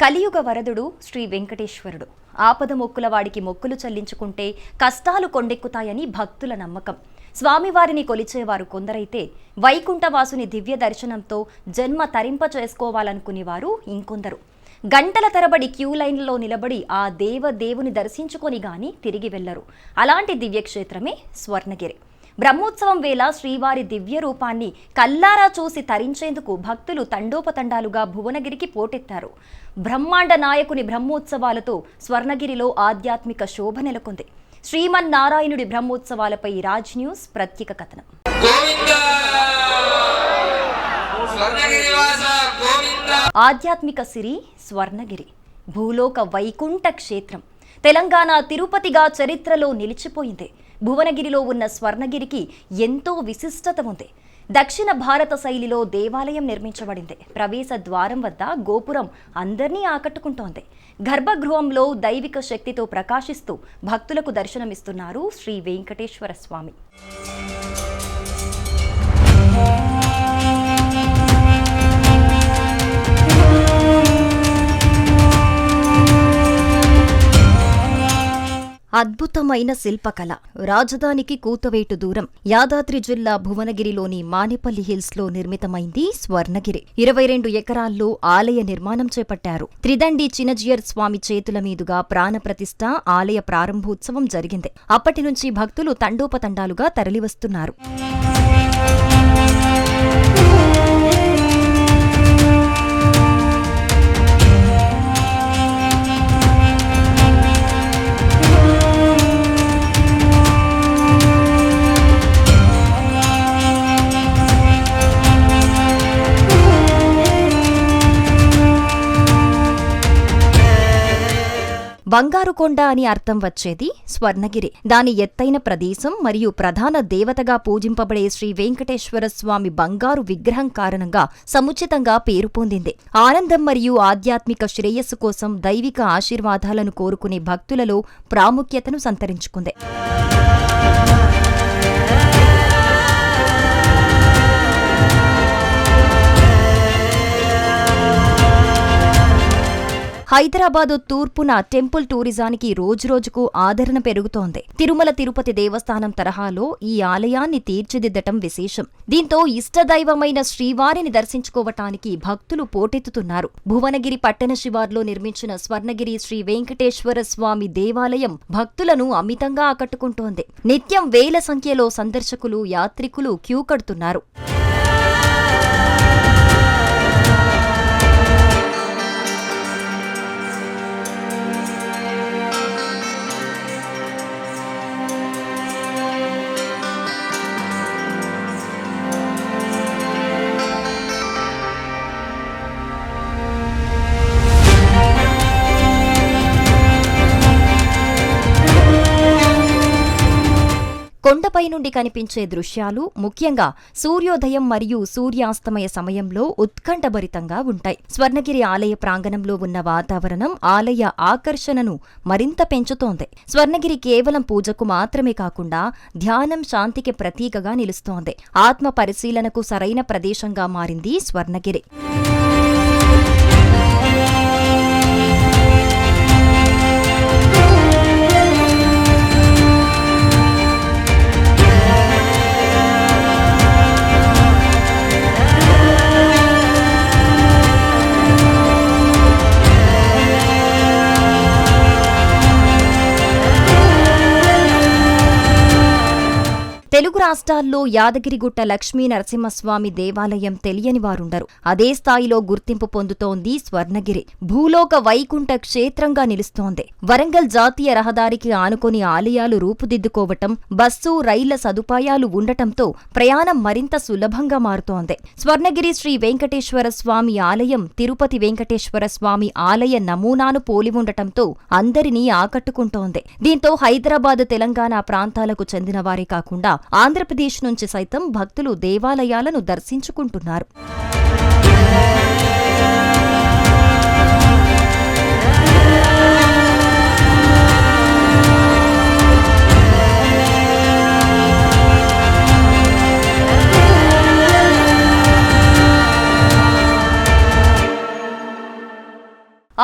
కలియుగ వరదుడు శ్రీ వెంకటేశ్వరుడు. ఆపద మొక్కుల వాడికి మొక్కులు చెల్లించుకుంటే కష్టాలు కొండెక్కుతాయని భక్తుల నమ్మకం. స్వామివారిని కొలిచేవారు కొందరైతే వైకుంఠవాసుని దివ్య దర్శనంతో జన్మ తరింప చేసుకోవాలనుకునేవారు ఇంకొందరు. గంటల తరబడి క్యూ లైన్లలో నిలబడి ఆ దేవుని దర్శించుకొని గాని తిరిగి వెళ్లరు. అలాంటి దివ్యక్షేత్రమే స్వర్ణగిరి. బ్రహ్మోత్సవం వేళ శ్రీవారి దివ్య రూపాన్ని కల్లారా చూసి తరించేందుకు భక్తులు తండోపతండాలుగా భువనగిరికి పోటెత్తారు. బ్రహ్మాండ నాయకుని బ్రహ్మోత్సవాలతో స్వర్ణగిరిలో ఆధ్యాత్మిక శోభ నెలకొంది. శ్రీమన్నారాయణుడి బ్రహ్మోత్సవాలపై రాజ్ న్యూస్ ప్రత్యేక కథనం. ఆధ్యాత్మిక సిరి స్వర్ణగిరి భూలోక వైకుంఠ క్షేత్రం. తెలంగాణ తిరుపతిగా చరిత్రలో నిలిచిపోయింది. భువనగిరిలో ఉన్న స్వర్ణగిరికి ఎంతో విశిష్టత ఉంది. దక్షిణ భారత శైలిలో దేవాలయం నిర్మించబడింది. ప్రవేశ ద్వారం వద్ద గోపురం అందరినీ ఆకట్టుకుంటోంది. గర్భగృహంలో దైవిక శక్తితో ప్రకాశిస్తూ భక్తులకు దర్శనమిస్తున్నారు శ్రీ వెంకటేశ్వర స్వామి. అద్భుతమైన శిల్పకళ. రాజధానికి కూతవేటు దూరం యాదాద్రి జిల్లా భువనగిరిలోని మానేపల్లి హిల్స్ లో నిర్మితమైంది స్వర్ణగిరి. 22 ఎకరాల్లో ఆలయ నిర్మాణం చేపట్టారు. త్రిదండి చినజియర్ స్వామి చేతుల మీదుగా ప్రాణప్రతిష్ఠ, ఆలయ ప్రారంభోత్సవం జరిగింది. అప్పటి నుంచి భక్తులు తండోపతండాలుగా తరలివస్తున్నారు. బంగారు కొండ అని అర్థం వచ్చేది స్వర్ణగిరి. దాని ఎత్తైన ప్రదేశం మరియు ప్రధాన దేవతగా పూజింపబడే శ్రీ వెంకటేశ్వర స్వామి బంగారు విగ్రహం కారణంగా సముచితంగా పేరు పొందింది. ఆనందం మరియు ఆధ్యాత్మిక శ్రేయస్సు కోసం దైవిక ఆశీర్వాదాలను కోరుకునే భక్తులలో ప్రాముఖ్యతను సంతరించుకుంది. హైదరాబాదు తూర్పున టెంపుల్ టూరిజానికి రోజురోజుకు ఆదరణ పెరుగుతోంది. తిరుమల తిరుపతి దేవస్థానం తరహాలో ఈ ఆలయాన్ని తీర్చిదిద్దటం విశేషం. దీంతో ఇష్టదైవమైన శ్రీవారిని దర్శించుకోవటానికి భక్తులు పోటెత్తుతున్నారు. భువనగిరి పట్టణ శివార్లో నిర్మించిన స్వర్ణగిరి శ్రీ వెంకటేశ్వర స్వామి దేవాలయం భక్తులను అమితంగా ఆకట్టుకుంటోంది. నిత్యం వేల సంఖ్యలో సందర్శకులు, యాత్రికులు క్యూ కడుతున్నారు. కొండపై నుండి కనిపించే దృశ్యాలు ముఖ్యంగా సూర్యోదయం మరియు సూర్యాస్తమయ సమయంలో ఉత్కంఠభరితంగా ఉంటాయి. స్వర్ణగిరి ఆలయ ప్రాంగణంలో ఉన్న వాతావరణం ఆలయ ఆకర్షణను మరింత పెంచుతోంది. స్వర్ణగిరి కేవలం పూజకు మాత్రమే కాకుండా ధ్యానం, శాంతికి ప్రతీకగా నిలుస్తోంది. ఆత్మ పరిశీలనకు సరైన ప్రదేశంగా మారింది స్వర్ణగిరి. తెలుగు రాష్ట్రాల్లో యాదగిరిగుట్ట లక్ష్మీ నరసింహస్వామి దేవాలయం తెలియని వారుండరు. అదే స్థాయిలో గుర్తింపు పొందుతోంది స్వర్ణగిరి. భూలోక వైకుంఠ క్షేత్రంగా నిలుస్తోంది. వరంగల్ జాతీయ రహదారికి ఆనుకొని ఆలయాలు రూపుదిద్దుకోవటం, బస్సు, రైళ్ల సదుపాయాలు ఉండటంతో ప్రయాణం మరింత సులభంగా మారుతోంది. స్వర్ణగిరి శ్రీ వెంకటేశ్వర స్వామి ఆలయం తిరుపతి వెంకటేశ్వర స్వామి ఆలయ నమూనాను పోలి ఉండటంతో అందరినీ ఆకట్టుకుంటోంది. దీంతో హైదరాబాద్, తెలంగాణ ప్రాంతాలకు చెందిన వారే కాకుండా ఆంధ్రప్రదేశ్ నుంచి సైతం భక్తులు దేవాలయాలను దర్శించుకుంటున్నారు.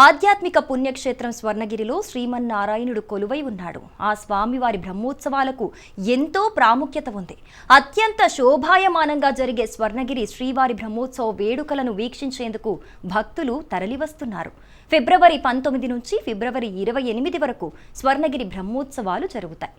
ఆధ్యాత్మిక పుణ్యక్షేత్రం స్వర్ణగిరిలో శ్రీమన్నారాయణుడు కొలువై ఉన్నాడు. ఆ స్వామివారి బ్రహ్మోత్సవాలకు ఎంతో ప్రాముఖ్యత ఉంది. అత్యంత శోభాయమానంగా జరిగే స్వర్ణగిరి శ్రీవారి బ్రహ్మోత్సవ వేడుకలను వీక్షించేందుకు భక్తులు తరలివస్తున్నారు. ఫిబ్రవరి 19 నుంచి ఫిబ్రవరి 28 వరకు స్వర్ణగిరి బ్రహ్మోత్సవాలు జరుగుతాయి.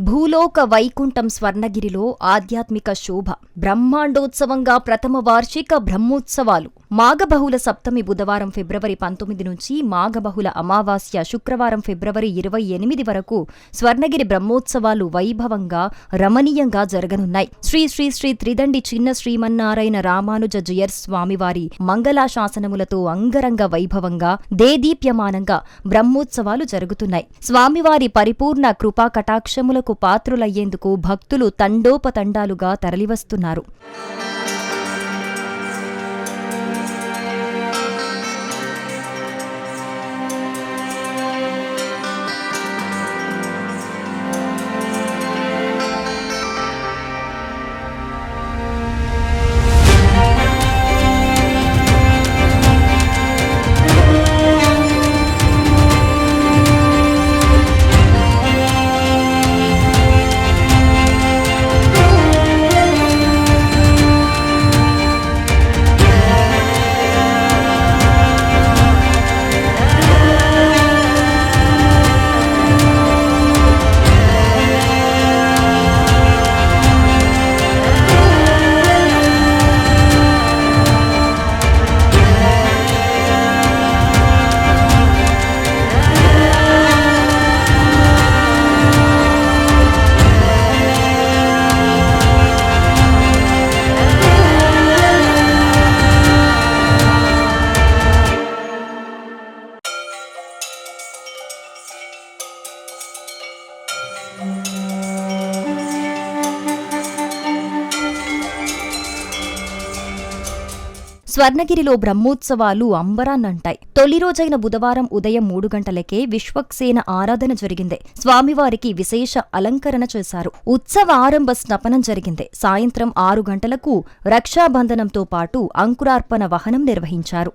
భూలోక వైకుంఠం స్వర్ణగిరిలో ఆధ్యాత్మిక శోభ. బ్రహ్మాండోత్సవంగా ప్రథమ వార్షిక బ్రహ్మోత్సవాలు. మాఘబహుళ సప్తమి బుధవారం ఫిబ్రవరి 19 నుంచి మాఘబహుళ అమావాస్య శుక్రవారం ఫిబ్రవరి 28 వరకు స్వర్ణగిరి బ్రహ్మోత్సవాలు వైభవంగా రమణీయంగా జరగనున్నాయి. శ్రీ శ్రీ శ్రీ త్రిదండి చిన్న శ్రీమన్నారాయణ రామానుజ జయర్ స్వామివారి మంగళాశాసనములతో అంగరంగ వైభవంగా దేదీప్యమానంగా బ్రహ్మోత్సవాలు జరుగుతున్నాయి. స్వామివారి పరిపూర్ణ కృపా కటాక్షములకు పాత్రులయ్యేందుకు భక్తులు తండోపతండాలుగా తరలివస్తున్నారు. స్వర్ణగిరిలో బ్రహ్మోత్సవాలు అంబరాన్నంటాయి. తొలి రోజైన బుధవారం ఉదయం 3 గంటలకే విశ్వక్సేన ఆరాధన జరిగింది. స్వామివారికి విశేష అలంకరణ చేశారు. ఉత్సవ ఆరంభ స్నపనం జరిగింది. సాయంత్రం 6 గంటలకు రక్షాబంధనంతో పాటు అంకురార్పణ వహనం నిర్వహించారు.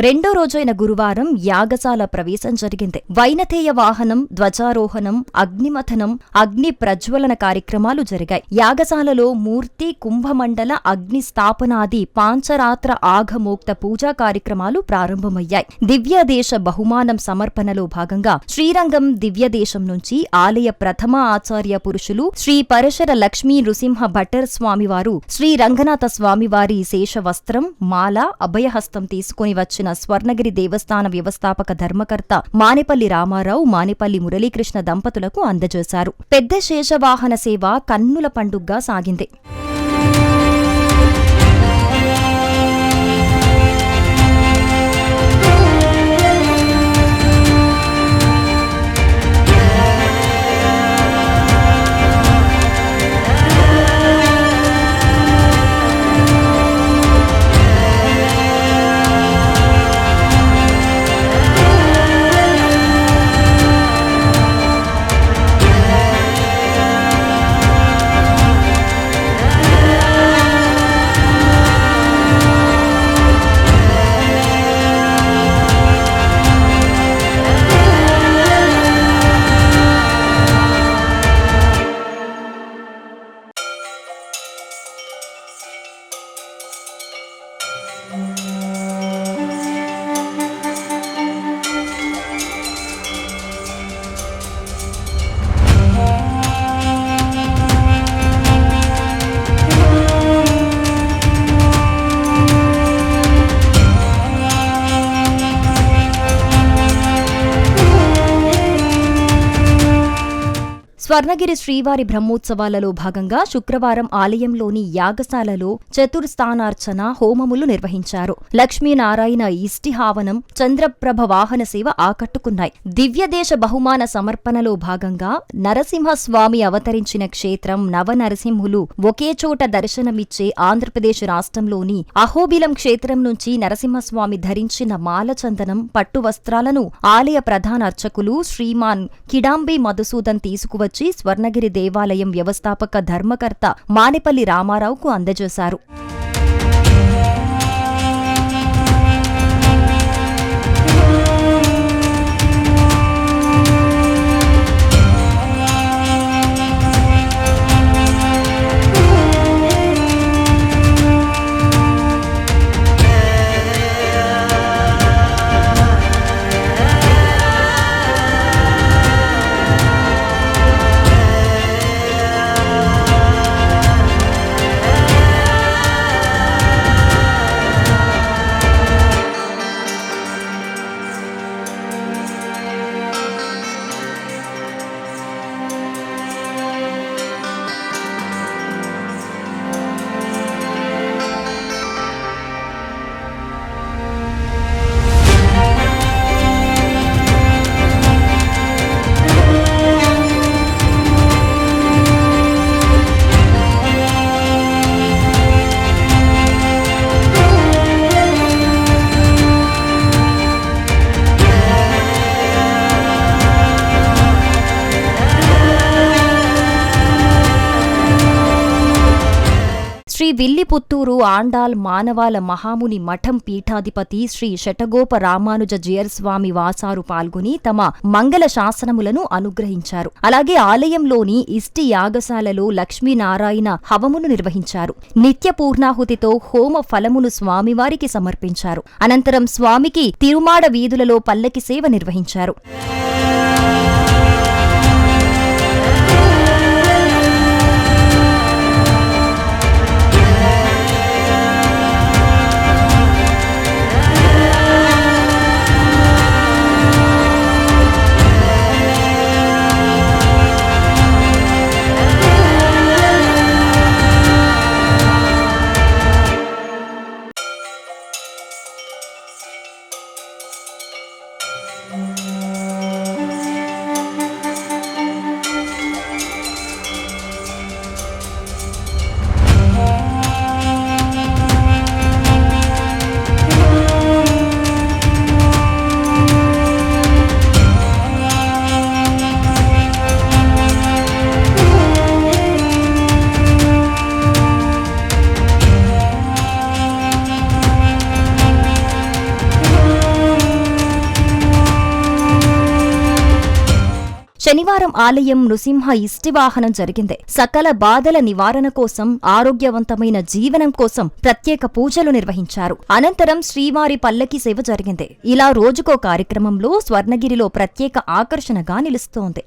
రెండో రోజైన గురువారం యాగశాల ప్రవేశం జరిగింది. వైనతేయ వాహనం, ధ్వజారోహణం, అగ్నిమథనం, అగ్ని ప్రజ్వలన కార్యక్రమాలు జరిగాయి. యాగశాలలో మూర్తి, కుంభమండల, అగ్ని స్థాపనాది పాంచరాత్ర ఆఘమోక్త పూజా కార్యక్రమాలు ప్రారంభమయ్యాయి. దివ్యదేశ బహుమానం సమర్పణలో భాగంగా శ్రీరంగం దివ్యదేశం నుంచి ఆలయ ప్రథమ ఆచార్య పురుషులు శ్రీ పరశర లక్ష్మీ నృసింహ భట్టర్ స్వామివారు శ్రీ రంగనాథ స్వామివారి శేషవస్త్రం, మాల, అభయహస్తం తీసుకుని వచ్చిన స్వర్ణగిరి దేవస్థాన వ్యవస్థాపక ధర్మకర్త మానేపల్లి రామారావు, మానేపల్లి మురళీకృష్ణ దంపతులకు అందజేశారు. పెద్ద శేషవాహన సేవ కన్నుల పండుగగా సాగింది. స్వర్ణగిరి శ్రీవారి బ్రహ్మోత్సవాలలో భాగంగా శుక్రవారం ఆలయంలోని యాగశాలలో చతుర్స్థానార్చన హోమములు నిర్వహించారు. లక్ష్మీనారాయణ ఇష్టిహావనం, చంద్రప్రభ వాహన సేవ ఆకట్టుకున్నాయి. దివ్యదేశ బహుమాన సమర్పణలో భాగంగా నరసింహస్వామి అవతరించిన క్షేత్రం నవనరసింహులు ఒకే చోట దర్శనమిచ్చే ఆంధ్రప్రదేశ్ రాష్ట్రంలోని అహోబిలం క్షేత్రం నుంచి నరసింహస్వామి ధరించిన మాలచందనం, పట్టు వస్త్రాలను ఆలయ ప్రధాన అర్చకులు శ్రీమాన్ కిడాంబి మధుసూదన్ తీసుకువచ్చి స్వర్ణగిరి దేవాలయం వ్యవస్థాపక ధర్మకర్త మానేపల్లి రామారావుకు అందజేశారు. శ్రీ విల్లిపుత్తూరు ఆండాల్ మానవాల మహాముని మఠం పీఠాధిపతి శ్రీ శటగోప రామానుజ జియర్స్వామి వాసారు పాల్గొని తమ మంగళ శాసనములను అనుగ్రహించారు. అలాగే ఆలయంలోని ఇష్టి యాగశాలలో లక్ష్మీనారాయణ హవమును నిర్వహించారు. నిత్య పూర్ణాహుతితో హోమ ఫలమును స్వామివారికి సమర్పించారు. అనంతరం స్వామికి తిరుమాడ వీధులలో పల్లకి సేవ నిర్వహించారు. శనివారం ఆలయం నృసింహ ఇష్టివాహనం జరిగింది. సకల బాధల నివారణ కోసం, ఆరోగ్యవంతమైన జీవనం కోసం ప్రత్యేక పూజలు నిర్వహించారు. అనంతరం శ్రీవారి పల్లకి సేవ జరిగింది. ఇలా రోజుకో కార్యక్రమంలో స్వర్ణగిరిలో ప్రత్యేక ఆకర్షణగా నిలుస్తోంది.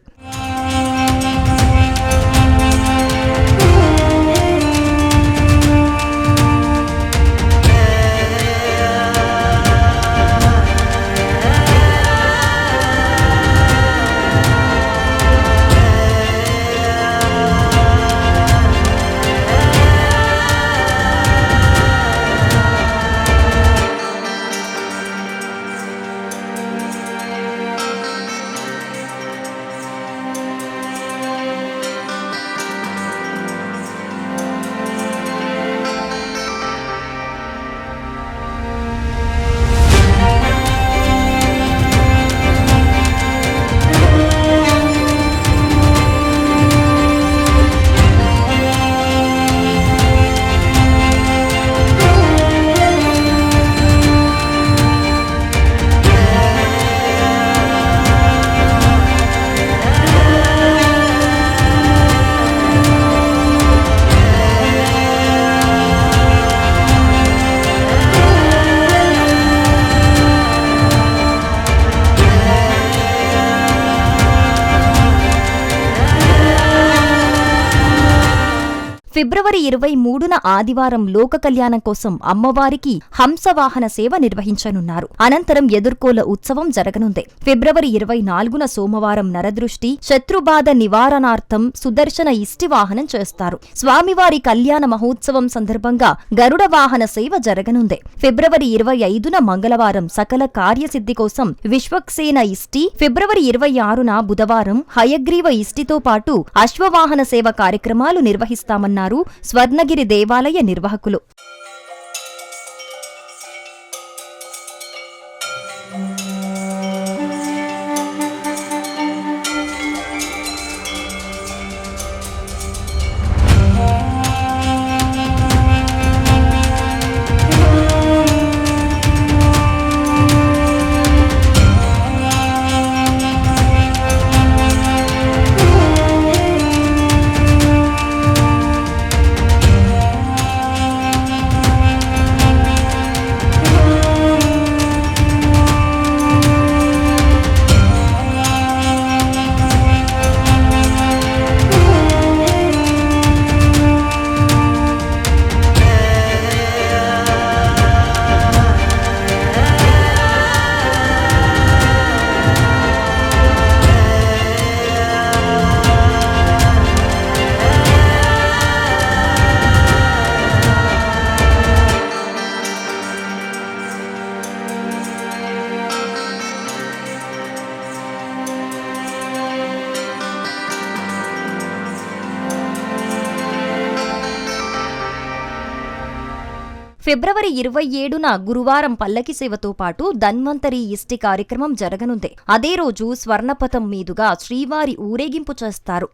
ఫిబ్రవరి 23న ఆదివారం లోక కళ్యాణం కోసం అమ్మవారికి హంసవాహన సేవ నిర్వహించనున్నారు. అనంతరం ఎదుర్కోల ఉత్సవం జరగనుంది. ఫిబ్రవరి 24న సోమవారం నరదృష్టి, శత్రుబాధ నివారణార్థం సుదర్శన ఇష్టివాహనం చేస్తారు. స్వామివారి కళ్యాణ మహోత్సవం సందర్భంగా గరుడ వాహన సేవ జరగనుంది. ఫిబ్రవరి 25న మంగళవారం సకల కార్యసిద్ధి కోసం విశ్వక్సేన ఇష్టి, ఫిబ్రవరి 26న బుధవారం హయగ్రీవ ఇష్టితో పాటు అశ్వవాహన సేవ కార్యక్రమాలు నిర్వహిస్తామన్నారు స్వర్ణగిరి దేవాలయ నిర్వాహకులు. ఫిబ్రవరి 27న గురువారం పల్లకి సేవతో పాటు ధన్వంతరి ఇష్టి కార్యక్రమం జరగనుంది. అదే రోజు స్వర్ణపథం మీదుగా శ్రీవారి ఊరేగింపు చేస్తారు.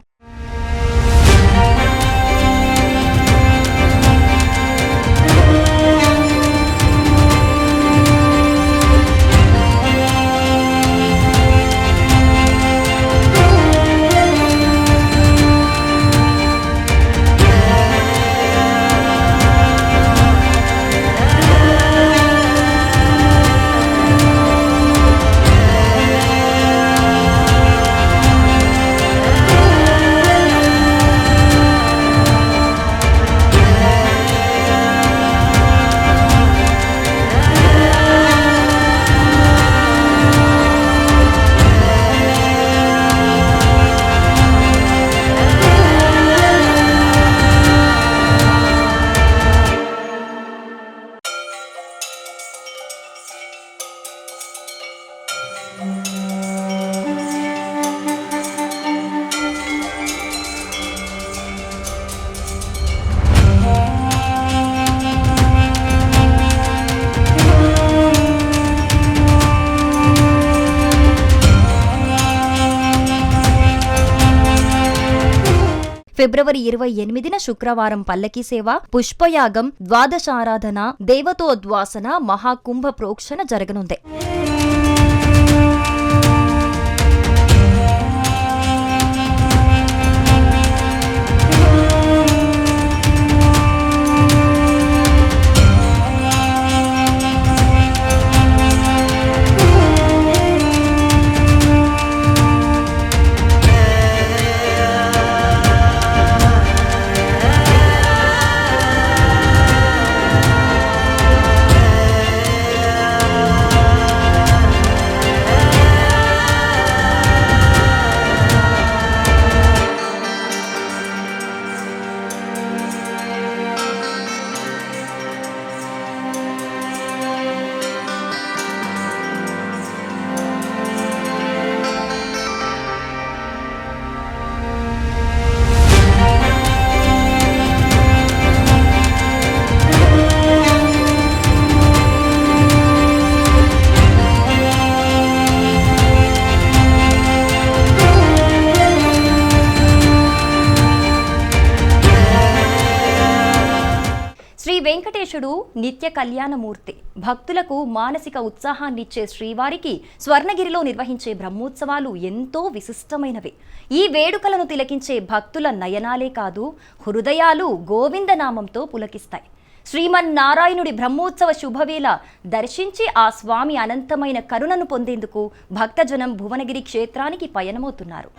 ఫిబ్రవరి 28న శుక్రవారం పల్లకీ సేవ, పుష్పయాగం, ద్వాదశారాధన, దేవతోద్వాసన, మహాకుంభ ప్రోక్షణ జరగనుంది. వెంకటేశుడు నిత్య కళ్యాణమూర్తి. భక్తులకు మానసిక ఉత్సాహాన్నిచ్చే శ్రీవారికి స్వర్ణగిరిలో నిర్వహించే బ్రహ్మోత్సవాలు ఎంతో విశిష్టమైనవి. ఈ వేడుకలను తిలకించే భక్తుల నయనాలే కాదు, హృదయాలు గోవిందనామంతో పులకిస్తాయి. శ్రీమన్నారాయణుడి బ్రహ్మోత్సవ శుభవేళ దర్శించి ఆ స్వామి అనంతమైన కరుణను పొందేందుకు భక్తజనం భువనగిరి క్షేత్రానికి పయనమవుతున్నారు.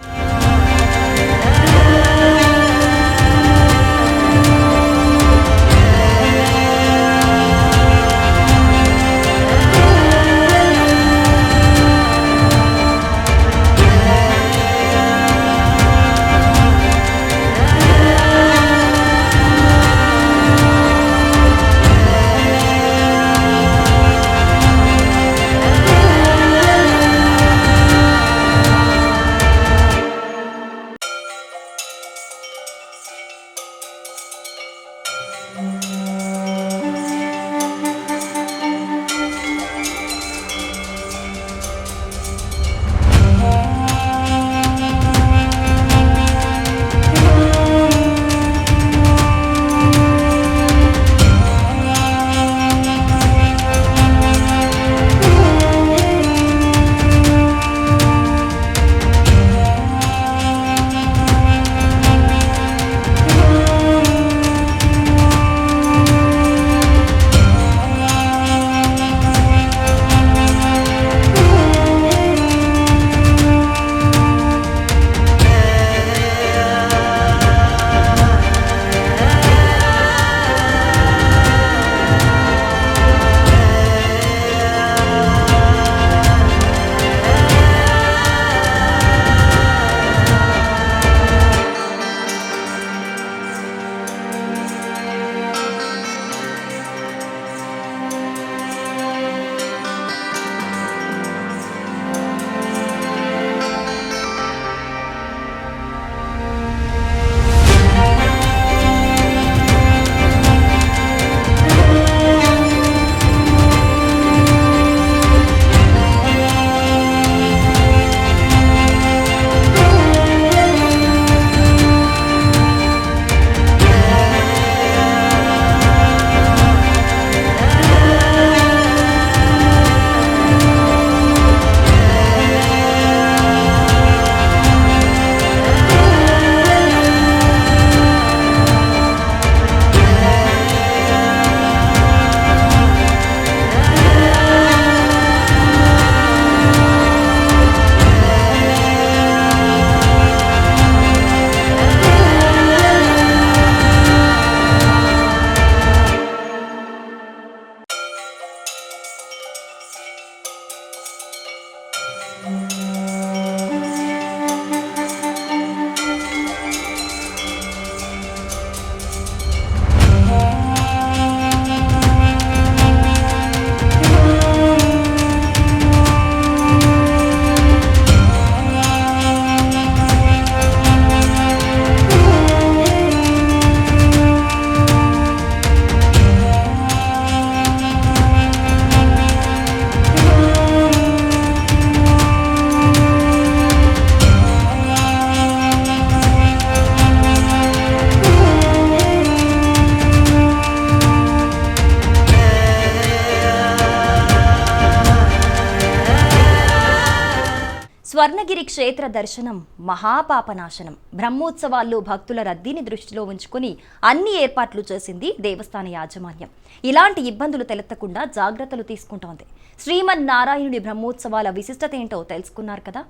స్వర్ణగిరి క్షేత్ర దర్శనం మహాపాపనాశనం. బ్రహ్మోత్సవాల్లో భక్తుల రద్దీని దృష్టిలో ఉంచుకుని అన్ని ఏర్పాట్లు చేసింది దేవస్థాన యాజమాన్యం. ఇలాంటి ఇబ్బందులు తలెత్తకుండా జాగ్రత్తలు తీసుకుంటోంది. శ్రీమన్నారాయణుడి బ్రహ్మోత్సవాల విశిష్టత ఏంటో తెలుసుకున్నారు కదా.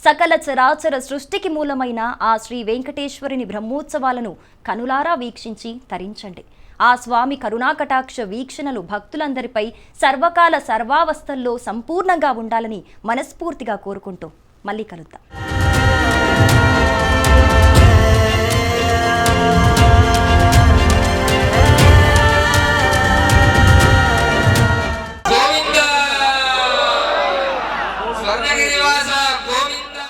సకల చరాచర సృష్టికి మూలమైన ఆ శ్రీ వెంకటేశ్వరుని బ్రహ్మోత్సవాలను కనులారా వీక్షించి తరించండి. ఆ స్వామి కరుణాకటాక్ష వీక్షణలు భక్తులందరిపై సర్వకాల సర్వావస్థల్లో సంపూర్ణంగా ఉండాలని మనస్ఫూర్తిగా కోరుకుంటూ మళ్ళీ కలుద్దాం.